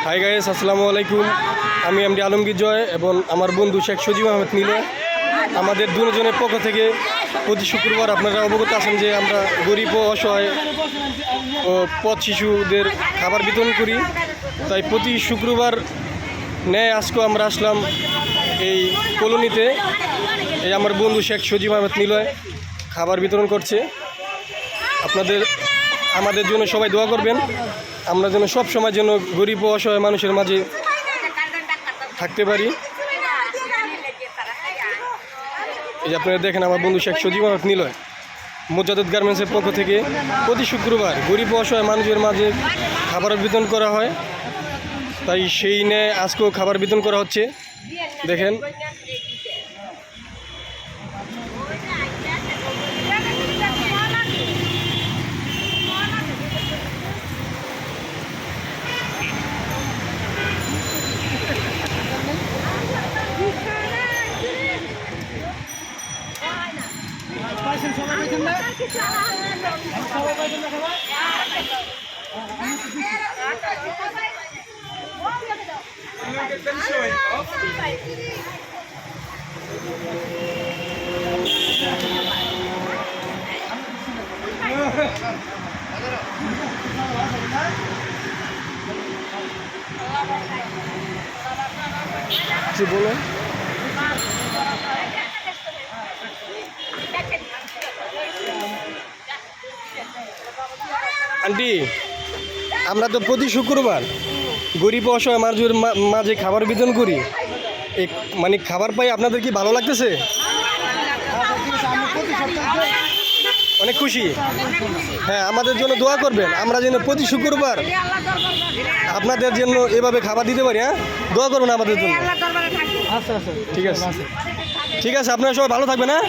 Hi guys, আসসালামু আলাইকুম। আমি এমডি আলমগীর জয় এবং আমার বন্ধু শেখ সজিব আহমেদ নিলয় আমাদের দুজনের পক্ষ থেকে প্রতি শুক্রবার আপনারা অবগত আছেন যে আমরা গরিব ও অসহায় ও পথ শিশুদের খাবার বিতরণ করি। তাই প্রতি শুক্রবার ন্যায় আজকেও আমরা আসলাম এই কলোনিতে। এই আমার বন্ধু শেখ সজিব আহমেদ নিলয় খাবার বিতরণ করছে। আমাদের জন্য সবাই দোয়া করবেন, আমরা যেন সব সময় যেন গরিব ও অসহায় মানুষের মাঝে থাকতে পারি। এই যে আপনারা দেখেন আমার বন্ধু শেখ সজিব আহমেদ নিলয় মোজাদ্দেদ গার্মেন্টসের পক্ষ থেকে প্রতি শুক্রবার গরিব ও অসহায় মানুষের মাঝে খাবার বিতরণ করা হয়। তাই সেই ন্যায় আজকেও খাবার বিতরণ করা হচ্ছে। দেখেন বলো আন্টি, আমরা তো প্রতি শুক্রবার গরিব অসহায় মানুষের মাঝে খাবার বিতরণ করি। এই মানে খাবার পাই আপনাদের কি ভালো লাগতেছে? অনেক খুশি। হ্যাঁ, আমাদের জন্য দোয়া করবেন, আমরা যেন প্রতি শুক্রবার আপনাদের জন্য এভাবে খাবার দিতে পারি। হ্যাঁ, দোয়া করবেন আমাদের জন্য। ঠিক আছে, ঠিক আছে, আপনারা সবাই ভালো থাকবেন। হ্যাঁ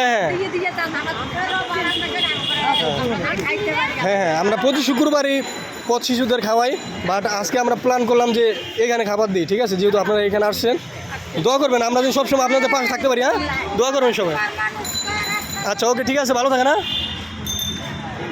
হ্যাঁ হ্যাঁ হ্যাঁ আমরা প্রতি শুক্রবারই পথ শিশুদের খাওয়াই, বাট আজকে আমরা প্ল্যান করলাম যে এখানে খাবার দিই। ঠিক আছে, যেহেতু আপনারা এখানে আসছেন, দোয়া করবেন আমরা যেন সবসময় আপনাদের পাশে থাকতে পারি। হ্যাঁ, দোয়া করবেন সবাই। আচ্ছা, ওকে, ঠিক আছে, ভালো থাকেন। হ্যাঁ।